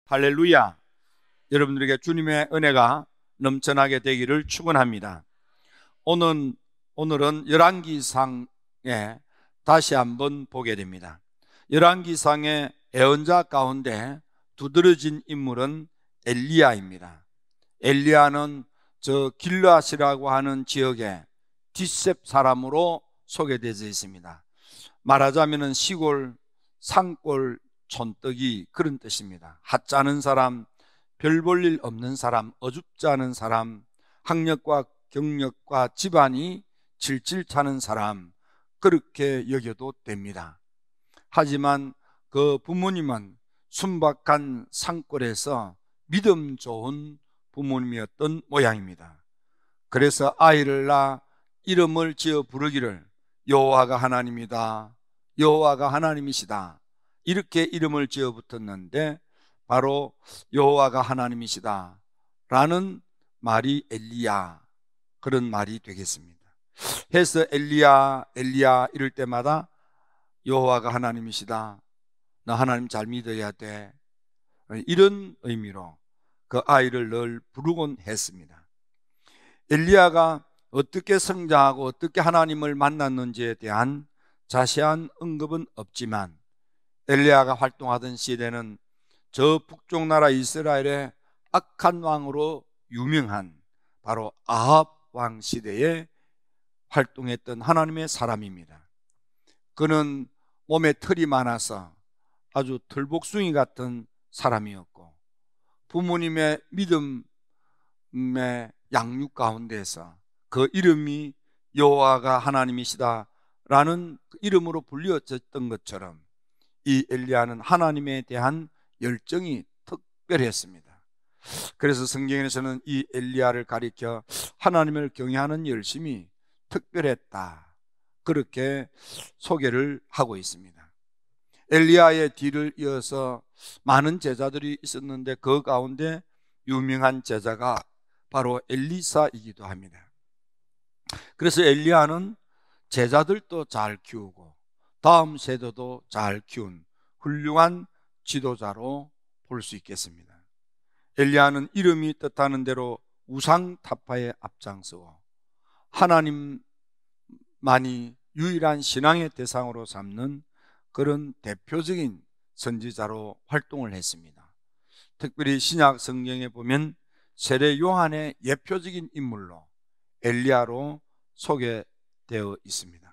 할렐루야. 여러분들에게 주님의 은혜가 넘쳐나게 되기를 축원합니다. 오늘은 열왕기상에 다시 한번 보게 됩니다. 열왕기상의 예언자 가운데 두드러진 인물은 엘리야입니다. 엘리야는 저 길르앗이라고 하는 지역의 뒷셉 사람으로 소개되어 있습니다. 말하자면 시골 산골 촌뜨기 그런 뜻입니다. 하찮은 사람, 별 볼 일 없는 사람, 어줍지 않은 사람, 학력과 경력과 집안이 질질 차는 사람, 그렇게 여겨도 됩니다. 하지만 그 부모님은 순박한 산골에서 믿음 좋은 부모님이었던 모양입니다. 그래서 아이를 낳아 이름을 지어 부르기를 여호와가 하나님이다, 여호와가 하나님이시다, 이렇게 이름을 지어 붙었는데 바로 여호와가 하나님이시다 라는 말이 엘리야, 그런 말이 되겠습니다. 해서 엘리야 엘리야 이럴 때마다 여호와가 하나님이시다, 너 하나님 잘 믿어야 돼, 이런 의미로 그 아이를 늘 부르곤 했습니다. 엘리야가 어떻게 성장하고 어떻게 하나님을 만났는지에 대한 자세한 언급은 없지만 엘리야가 활동하던 시대는 저 북쪽 나라 이스라엘의 악한 왕으로 유명한 바로 아합 왕 시대에 활동했던 하나님의 사람입니다. 그는 몸에 털이 많아서 아주 털복숭이 같은 사람이었고 부모님의 믿음의 양육 가운데서 그 이름이 여호와가 하나님이시다 라는 이름으로 불려졌던 것처럼 이 엘리야는 하나님에 대한 열정이 특별했습니다. 그래서 성경에서는 이 엘리야를 가리켜 하나님을 경외하는 열심이 특별했다, 그렇게 소개를 하고 있습니다. 엘리야의 뒤를 이어서 많은 제자들이 있었는데 그 가운데 유명한 제자가 바로 엘리사이기도 합니다. 그래서 엘리야는 제자들도 잘 키우고 다음 세대도 잘 키운 훌륭한 지도자로 볼 수 있겠습니다. 엘리야는 이름이 뜻하는 대로 우상타파에 앞장서고 하나님만이 유일한 신앙의 대상으로 삼는 그런 대표적인 선지자로 활동을 했습니다. 특별히 신약 성경에 보면 세례 요한의 예표적인 인물로 엘리야로 소개되어 있습니다.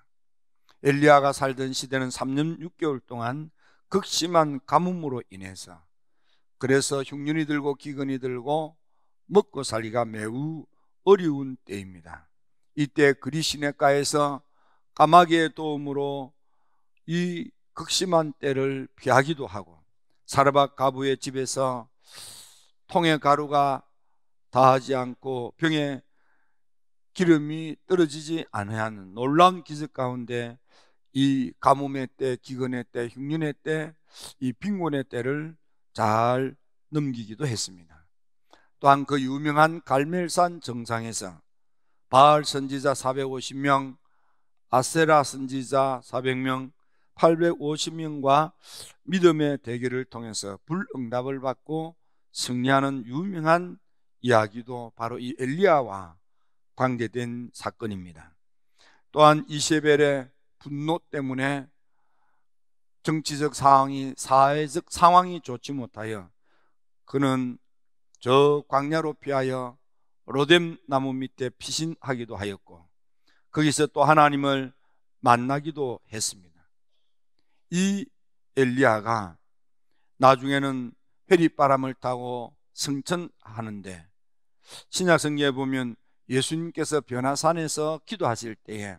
엘리야가 살던 시대는 3년 6개월 동안 극심한 가뭄으로 인해서, 그래서 흉년이 들고 기근이 들고 먹고 살기가 매우 어려운 때입니다. 이때 그리 시냇가에서 까마귀의 도움으로 이 극심한 때를 피하기도 하고 사르밧 과부의 집에서 통에 가루가 다하지 않고 병에 기름이 떨어지지 않는 놀라운 기적 가운데 이 가뭄의 때, 기근의 때, 흉년의 때, 이 빈곤의 때를 잘 넘기기도 했습니다. 또한 그 유명한 갈멜산 정상에서 바알 선지자 450명, 아세라 선지자 400명, 850명과 믿음의 대결을 통해서 불응답을 받고 승리하는 유명한 이야기도 바로 이 엘리야와 관계된 사건입니다. 또한 이세벨의 분노 때문에 정치적 상황이, 사회적 상황이 좋지 못하여 그는 저 광야로 피하여 로뎀 나무 밑에 피신하기도 하였고 거기서 또 하나님을 만나기도 했습니다. 이 엘리야가 나중에는 회리바람을 타고 승천하는데 신약 성경에 보면 예수님께서 변화산에서 기도하실 때에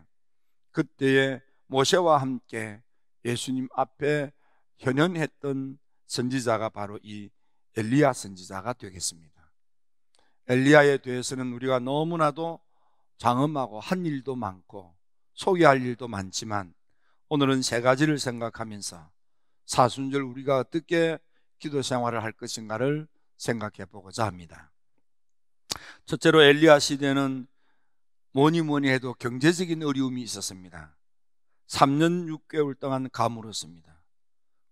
그때에 모세와 함께 예수님 앞에 현현했던 선지자가 바로 이 엘리야 선지자가 되겠습니다. 엘리야에 대해서는 우리가 너무나도 장엄하고 한 일도 많고 소개할 일도 많지만 오늘은 세 가지를 생각하면서 사순절 우리가 어떻게 기도 생활을 할 것인가를 생각해 보고자 합니다. 첫째로 엘리야 시대는 뭐니 해도 경제적인 어려움이 있었습니다. 3년 6개월 동안 가물었습니다.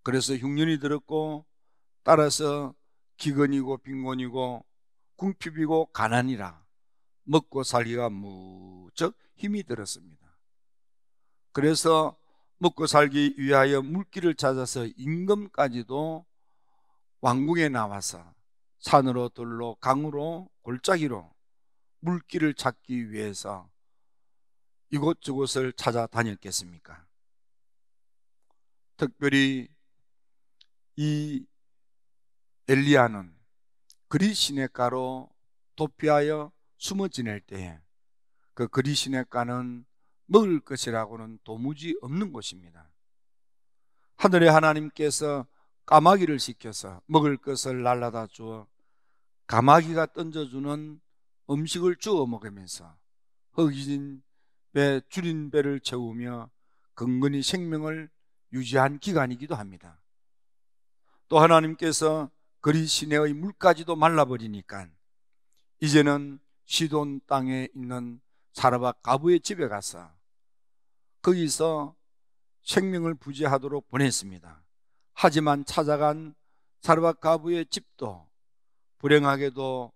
그래서 흉년이 들었고 따라서 기근이고 빈곤이고 궁핍이고 가난이라 먹고 살기가 무척 힘이 들었습니다. 그래서 먹고 살기 위하여 물길을 찾아서 임금까지도 왕궁에 나와서 산으로 들로 강으로 골짜기로 물길을 찾기 위해서 이곳저곳을 찾아다녔겠습니까? 특별히 이 엘리야는 그리 시냇가로 도피하여 숨어 지낼 때에 그 그리 시냇가는 먹을 것이라고는 도무지 없는 곳입니다. 하늘의 하나님께서 까마귀를 시켜서 먹을 것을 날라다 주어 까마귀가 던져주는 음식을 주워 먹으면서 허기진 배, 줄인 배를 채우며 근근히 생명을 유지한 기간이기도 합니다. 또 하나님께서 그리 시내의 물까지도 말라버리니까 이제는 시돈 땅에 있는 사르밧 가부의 집에 가서 거기서 생명을 부지하도록 보냈습니다. 하지만 찾아간 사르밧 가부의 집도 불행하게도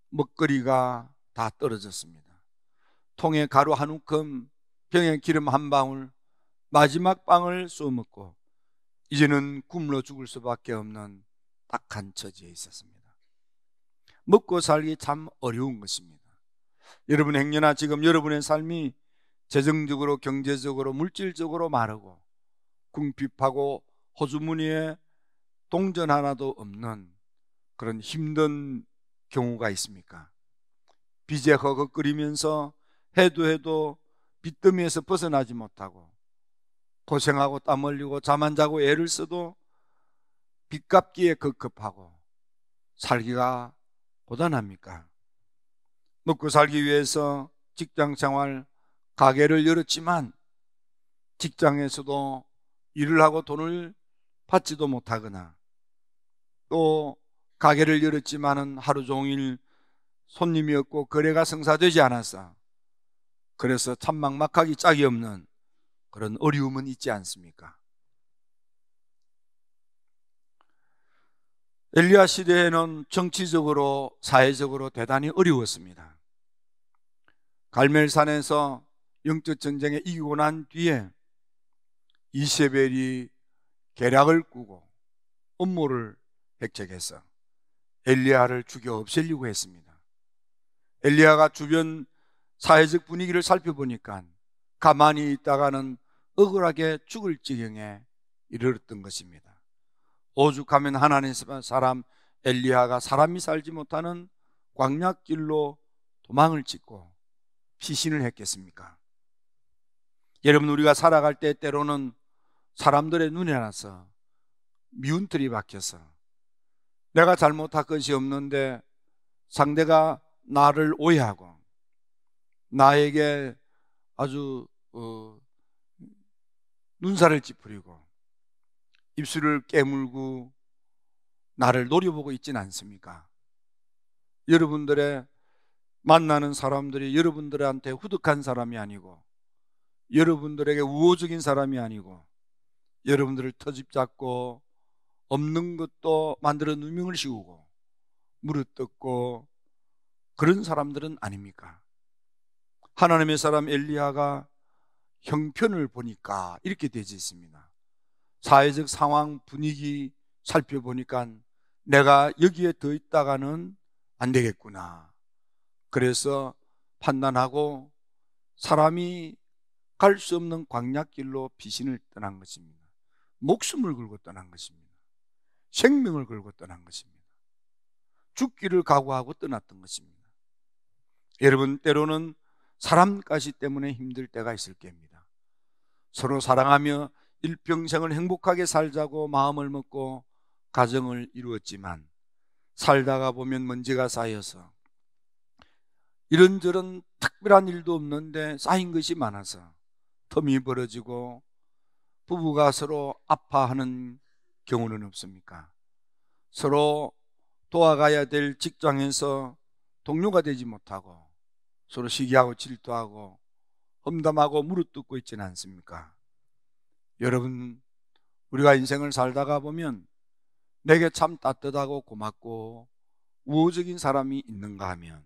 먹거리가 다 떨어졌습니다. 통에 가루 한 움큼, 병에 기름 한 방울, 마지막 빵을 쏘 먹고 이제는 굶어 죽을 수밖에 없는 딱한 처지에 있었습니다. 먹고 살기 참 어려운 것입니다. 여러분 행여나 지금 여러분의 삶이 재정적으로, 경제적으로, 물질적으로 마르고 궁핍하고 호주머니에 동전 하나도 없는 그런 힘든 경우가 있습니까? 빚에 허걱거리면서 해도 빚더미에서 벗어나지 못하고 고생하고 땀 흘리고 잠 안 자고 애를 써도 빚 갚기에 급급하고 살기가 고단합니까? 먹고 살기 위해서 직장 생활, 가게를 열었지만 직장에서도 일을 하고 돈을 받지도 못하거나 또 가게를 열었지만은 하루 종일 손님이 없고 거래가 성사되지 않아서 그래서 참 막막하기 짝이 없는 그런 어려움은 있지 않습니까? 엘리야 시대에는 정치적으로 사회적으로 대단히 어려웠습니다. 갈멜산에서 영적 전쟁에 이기고 난 뒤에 이세벨이 계략을 꾸고 음모를 백책해서 엘리야를 죽여 없애려고 했습니다. 엘리야가 주변 사회적 분위기를 살펴보니까 가만히 있다가는 억울하게 죽을 지경에 이르렀던 것입니다. 오죽하면 하나님의 사람 엘리야가 사람이 살지 못하는 광야길로 도망을 짓고 피신을 했겠습니까? 여러분, 우리가 살아갈 때 때로는 사람들의 눈에 나서 미운털이 박혀서 내가 잘못한 것이 없는데 상대가 나를 오해하고 나에게 아주 눈살을 찌푸리고 입술을 깨물고 나를 노려보고 있지는 않습니까? 여러분들의 만나는 사람들이 여러분들한테 후득한 사람이 아니고 여러분들에게 우호적인 사람이 아니고 여러분들을 터집 잡고 없는 것도 만들어 누명을 씌우고 무릇뜯고 그런 사람들은 아닙니까? 하나님의 사람 엘리야가 형편을 보니까 이렇게 되지 있습니다. 사회적 상황 분위기 살펴보니까 내가 여기에 더 있다가는 안 되겠구나. 그래서 판단하고 사람이 갈 수 없는 광야길로 피신을 떠난 것입니다. 목숨을 걸고 떠난 것입니다. 생명을 걸고 떠난 것입니다. 죽기를 각오하고 떠났던 것입니다. 여러분, 때로는 사람 가시 때문에 힘들 때가 있을 겁니다. 서로 사랑하며 일평생을 행복하게 살자고 마음을 먹고 가정을 이루었지만 살다가 보면 먼지가 쌓여서 이런저런 특별한 일도 없는데 쌓인 것이 많아서 텀이 벌어지고 부부가 서로 아파하는 경우는 없습니까? 서로 도와가야 될 직장에서 동료가 되지 못하고 서로 시기하고 질투하고 험담하고 무릎뜯고 있지는 않습니까? 여러분, 우리가 인생을 살다가 보면 내게 참 따뜻하고 고맙고 우호적인 사람이 있는가 하면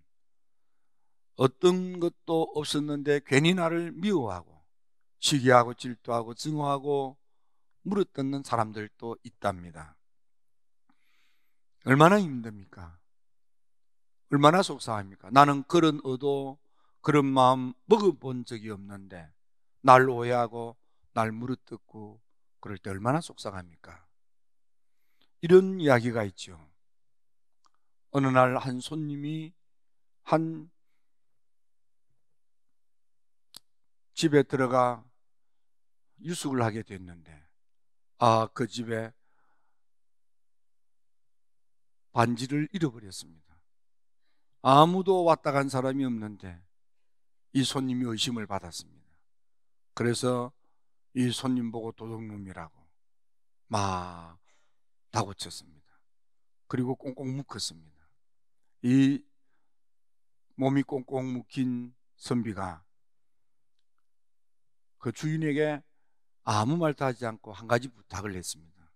어떤 것도 없었는데 괜히 나를 미워하고 시기하고 질투하고 증오하고 물어뜯는 사람들도 있답니다. 얼마나 힘듭니까? 얼마나 속상합니까? 나는 그런 의도, 그런 마음 먹어본 적이 없는데 날 오해하고 날 물어뜯고 그럴 때 얼마나 속상합니까? 이런 이야기가 있죠. 어느 날 한 손님이 한 집에 들어가 유숙을 하게 됐는데 그 집에 반지를 잃어버렸습니다. 아무도 왔다 간 사람이 없는데 이 손님이 의심을 받았습니다. 그래서 이 손님 보고 도둑놈이라고 막 다고쳤습니다. 그리고 꽁꽁 묶었습니다. 이 몸이 꽁꽁 묶인 선비가 그 주인에게 아무 말도 하지 않고 한 가지 부탁을 했습니다.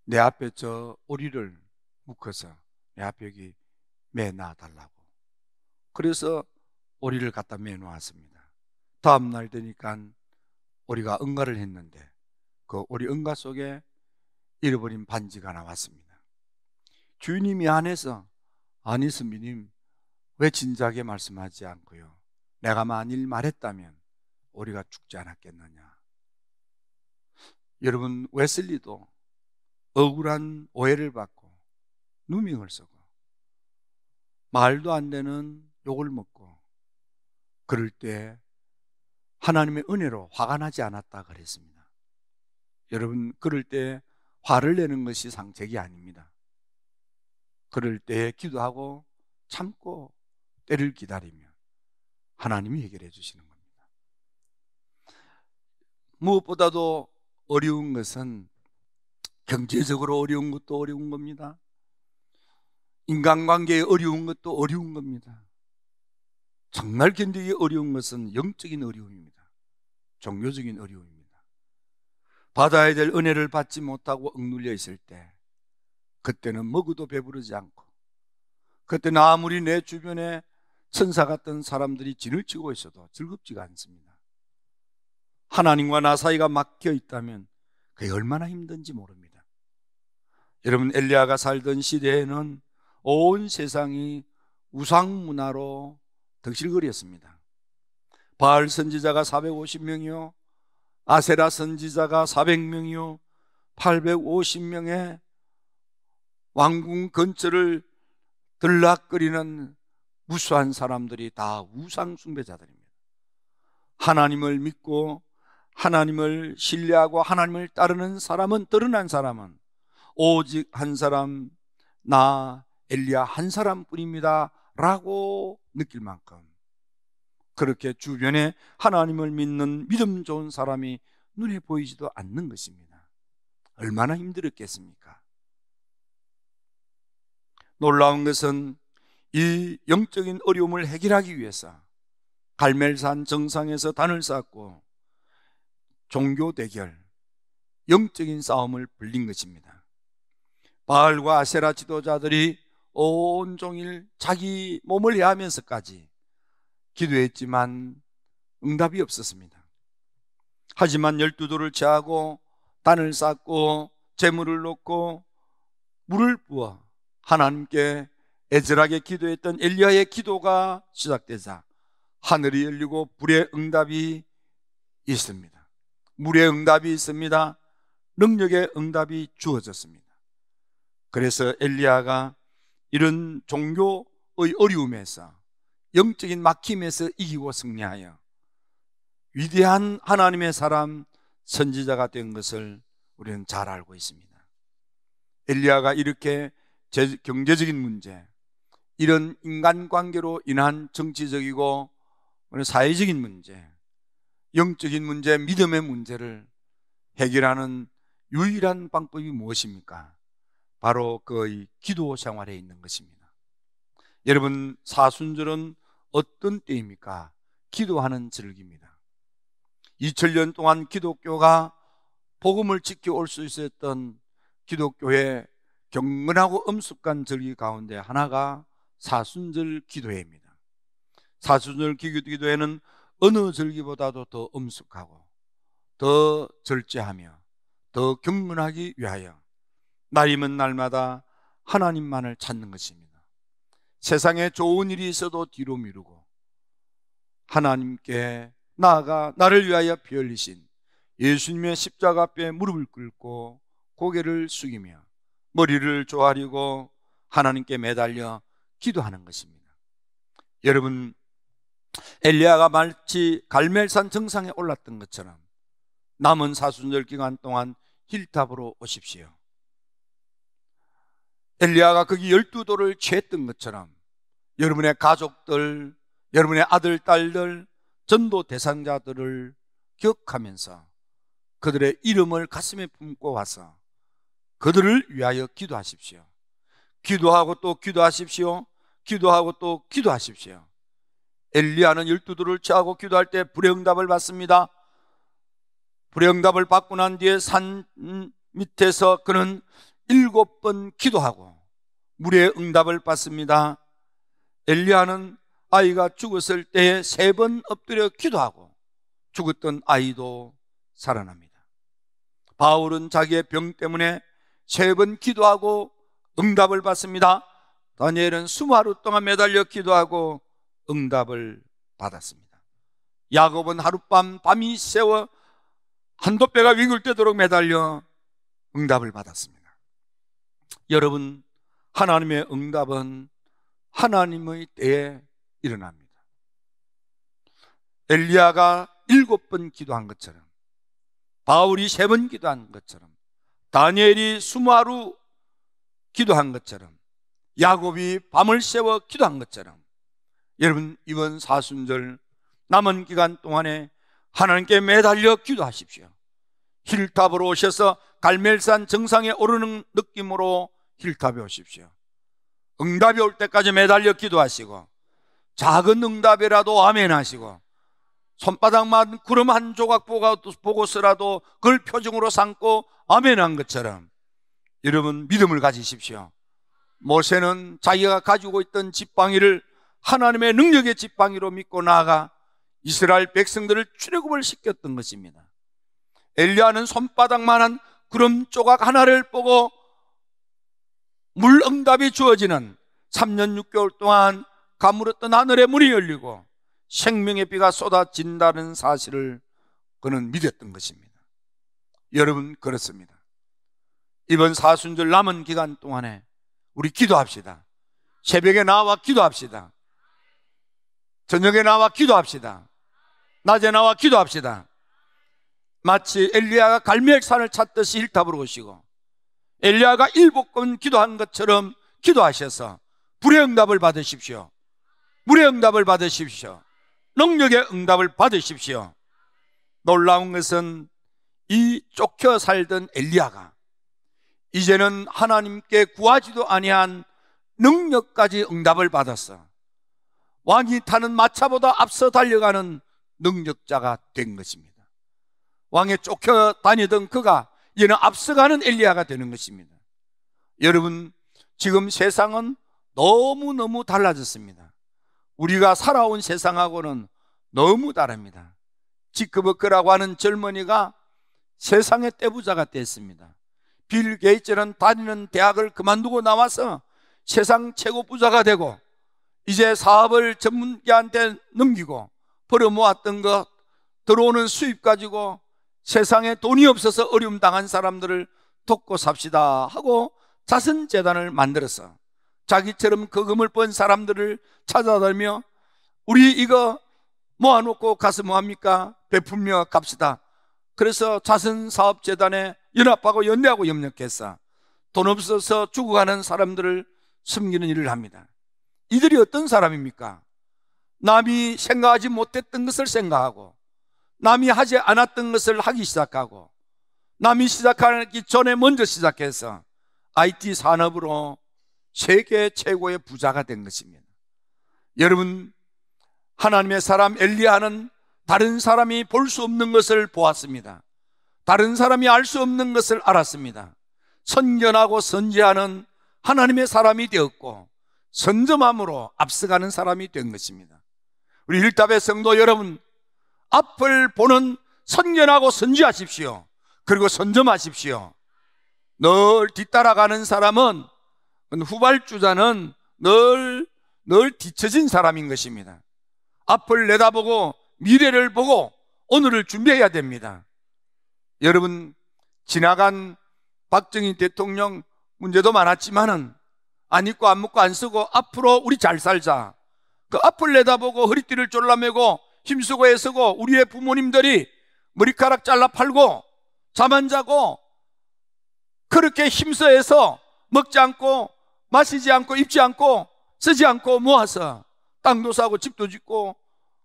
내 앞에 저 오리를 묶어서 내 앞에 여기 매놔 달라고. 그래서 오리를 갖다 매놓았습니다. 다음 날 되니까 오리가 응가를 했는데 그 오리 응가 속에 잃어버린 반지가 나왔습니다. 주인이 미안해서 아니 선비님 왜 진작에 말씀하지 않고요? 내가 만일 말했다면 오리가 죽지 않았겠느냐. 여러분 웨슬리도 억울한 오해를 받고 누명을 쓰고 말도 안 되는 욕을 먹고 그럴 때 하나님의 은혜로 화가 나지 않았다 그랬습니다. 여러분 그럴 때 화를 내는 것이 상책이 아닙니다. 그럴 때 기도하고 참고 때를 기다리면 하나님이 해결해 주시는 겁니다. 무엇보다도 어려운 것은 경제적으로 어려운 것도 어려운 겁니다. 인간관계에 어려운 것도 어려운 겁니다. 정말 견디기 어려운 것은 영적인 어려움입니다. 종교적인 어려움입니다. 받아야 될 은혜를 받지 못하고 억눌려 있을 때 그때는 먹어도 배부르지 않고 그때는 아무리 내 주변에 천사 같은 사람들이 진을 치고 있어도 즐겁지가 않습니다. 하나님과 나 사이가 막혀 있다면 그게 얼마나 힘든지 모릅니다. 여러분 엘리야가 살던 시대에는 온 세상이 우상 문화로 덕실거렸습니다. 바알 선지자가 450명이요 아세라 선지자가 400명이요 850명의 왕궁 근처를 들락거리는 무수한 사람들이 다 우상 숭배자들입니다. 하나님을 믿고 하나님을 신뢰하고 하나님을 따르는 사람은, 드러난 사람은 오직 한 사람, 나 엘리야 한 사람뿐입니다 라고 느낄 만큼 그렇게 주변에 하나님을 믿는 믿음 좋은 사람이 눈에 보이지도 않는 것입니다. 얼마나 힘들었겠습니까? 놀라운 것은 이 영적인 어려움을 해결하기 위해서 갈멜산 정상에서 단을 쌓고 종교 대결, 영적인 싸움을 벌린 것입니다. 바알과 아세라 지도자들이 온종일 자기 몸을 해하면서까지 기도했지만 응답이 없었습니다. 하지만 12돌을 취하고 단을 쌓고 재물을 놓고 물을 부어 하나님께 애절하게 기도했던 엘리야의 기도가 시작되자 하늘이 열리고 불의 응답이 있습니다. 물의 응답이 있습니다. 능력의 응답이 주어졌습니다. 그래서 엘리야가 이런 종교의 어려움에서 영적인 막힘에서 이기고 승리하여 위대한 하나님의 사람 선지자가 된 것을 우리는 잘 알고 있습니다. 엘리야가 이렇게 경제적인 문제, 이런 인간관계로 인한 정치적이고 사회적인 문제, 영적인 문제, 믿음의 문제를 해결하는 유일한 방법이 무엇입니까? 바로 그의 기도 생활에 있는 것입니다. 여러분, 사순절은 어떤 때입니까? 기도하는 절기입니다. 2000년 동안 기독교가 복음을 지켜올 수 있었던 기독교의 경건하고 엄숙한 절기 가운데 하나가 사순절 기도회입니다. 사순절 기도회는 어느 절기보다도 더 엄숙하고 더 절제하며 더 경건하기 위하여 날이면 날마다 하나님만을 찾는 것입니다. 세상에 좋은 일이 있어도 뒤로 미루고 하나님께 나아가 나를 위하여 피 흘리신 예수님의 십자가 앞에 무릎을 꿇고 고개를 숙이며 머리를 조아리고 하나님께 매달려 기도하는 것입니다. 여러분, 엘리야가 마치 갈멜산 정상에 올랐던 것처럼 남은 사순절 기간 동안 힐탑으로 오십시오. 엘리야가 거기 12돌을 취했던 것처럼 여러분의 가족들, 여러분의 아들, 딸들, 전도 대상자들을 기억하면서 그들의 이름을 가슴에 품고 와서 그들을 위하여 기도하십시오. 기도하고 또 기도하십시오. 기도하고 또 기도하십시오. 엘리야는 12돌을 취하고 기도할 때 불의 응답을 받습니다. 불의 응답을 받고 난 뒤에 산 밑에서 그는 7번 기도하고 물의 응답을 받습니다. 엘리야는 아이가 죽었을 때에 3번 엎드려 기도하고 죽었던 아이도 살아납니다. 바울은 자기의 병 때문에 3번 기도하고 응답을 받습니다. 다니엘은 20하루 동안 매달려 기도하고 응답을 받았습니다. 야곱은 하룻밤 밤이 새워 한도 뼈가 위글되도록 매달려 응답을 받았습니다. 여러분, 하나님의 응답은 하나님의 때에 일어납니다. 엘리야가 7번 기도한 것처럼, 바울이 3번 기도한 것처럼, 다니엘이 20하루 기도한 것처럼, 야곱이 밤을 새워 기도한 것처럼, 여러분, 이번 사순절 남은 기간 동안에 하나님께 매달려 기도하십시오. 힐탑으로 오셔서 갈멜산 정상에 오르는 느낌으로 힐탑에 오십시오. 응답이 올 때까지 매달려 기도하시고, 작은 응답이라도 아멘 하시고, 손바닥만 구름 한 조각 보고서라도 그걸 표정으로 삼고 아멘 한 것처럼 여러분 믿음을 가지십시오. 모세는 자기가 가지고 있던 지팡이를 하나님의 능력의 지팡이로 믿고 나아가 이스라엘 백성들을 출애굽을 시켰던 것입니다. 엘리야는 손바닥만한 구름 조각 하나를 보고 물 응답이 주어지는 3년 6개월 동안 가물었던 하늘의 문이 열리고 생명의 비가 쏟아진다는 사실을 그는 믿었던 것입니다. 여러분, 그렇습니다. 이번 사순절 남은 기간 동안에 우리 기도합시다. 새벽에 나와 기도합시다. 저녁에 나와 기도합시다. 낮에 나와 기도합시다. 마치 엘리야가 갈멜산을 찾듯이 힐탑으로 오시고 엘리야가 7번 기도한 것처럼 기도하셔서 불의 응답을 받으십시오. 물의 응답을 받으십시오. 능력의 응답을 받으십시오. 놀라운 것은 이 쫓겨 살던 엘리야가 이제는 하나님께 구하지도 아니한 능력까지 응답을 받았어. 왕이 타는 마차보다 앞서 달려가는 능력자가 된 것입니다. 왕에 쫓겨 다니던 그가 이제는 앞서가는 엘리야가 되는 것입니다. 여러분, 지금 세상은 너무너무 달라졌습니다. 우리가 살아온 세상하고는 너무 다릅니다. 지크버크라고 하는 젊은이가 세상의 떼부자가 됐습니다. 빌 게이츠는 다니는 대학을 그만두고 나와서 세상 최고 부자가 되고 이제 사업을 전문가한테 넘기고 벌어모았던 것, 들어오는 수입 가지고 세상에 돈이 없어서 어려움 당한 사람들을 돕고 삽시다 하고 자선재단을 만들어서 자기처럼 거금을 번 사람들을 찾아다니며 우리 이거 모아놓고 가서 뭐합니까? 베풀며 갑시다. 그래서 자선사업재단에 연합하고 연대하고 협력해서 돈 없어서 죽어가는 사람들을 섬기는 일을 합니다. 이들이 어떤 사람입니까? 남이 생각하지 못했던 것을 생각하고 남이 하지 않았던 것을 하기 시작하고 남이 시작하기 전에 먼저 시작해서 IT 산업으로 세계 최고의 부자가 된 것입니다. 여러분, 하나님의 사람 엘리야는 다른 사람이 볼 수 없는 것을 보았습니다. 다른 사람이 알 수 없는 것을 알았습니다. 선견하고 선지하는 하나님의 사람이 되었고 선점함으로 앞서가는 사람이 된 것입니다. 우리 일답의 성도 여러분, 앞을 보는 선견하고 선지하십시오. 그리고 선점하십시오. 늘 뒤따라가는 사람은, 후발주자는 늘 뒤처진 사람인 것입니다. 앞을 내다보고 미래를 보고 오늘을 준비해야 됩니다. 여러분, 지나간 박정희 대통령 문제도 많았지만은 안 입고 안 먹고 안 쓰고 앞으로 우리 잘 살자, 그 앞을 내다보고 허리띠를 졸라매고 힘쓰고 애쓰고 우리의 부모님들이 머리카락 잘라 팔고 잠 안 자고 그렇게 힘써 해서 먹지 않고 마시지 않고 입지 않고 쓰지 않고 모아서 땅도 사고 집도 짓고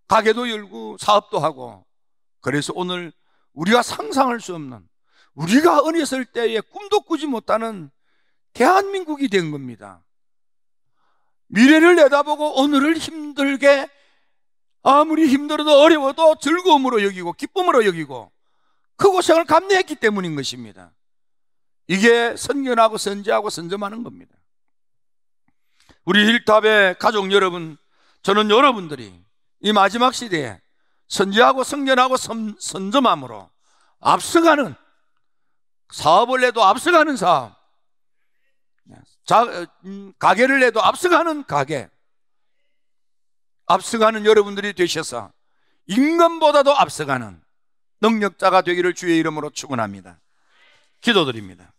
가게도 열고 사업도 하고, 그래서 오늘 우리가 상상할 수 없는, 우리가 어렸을 때에 꿈도 꾸지 못하는 대한민국이 된 겁니다. 미래를 내다보고 오늘을 힘들게, 아무리 힘들어도 어려워도 즐거움으로 여기고 기쁨으로 여기고 그 고생을 감내했기 때문인 것입니다. 이게 선견하고 선지하고 선점하는 겁니다. 우리 힐탑의 가족 여러분, 저는 여러분들이 이 마지막 시대에 선지하고 선견하고 선점함으로 앞서가는, 사업을 내도 앞서가는 사업, 가게를 내도 앞서가는 가게, 앞서가는 여러분들이 되셔서 임금보다도 앞서가는 능력자가 되기를 주의 이름으로 축원합니다. 기도드립니다.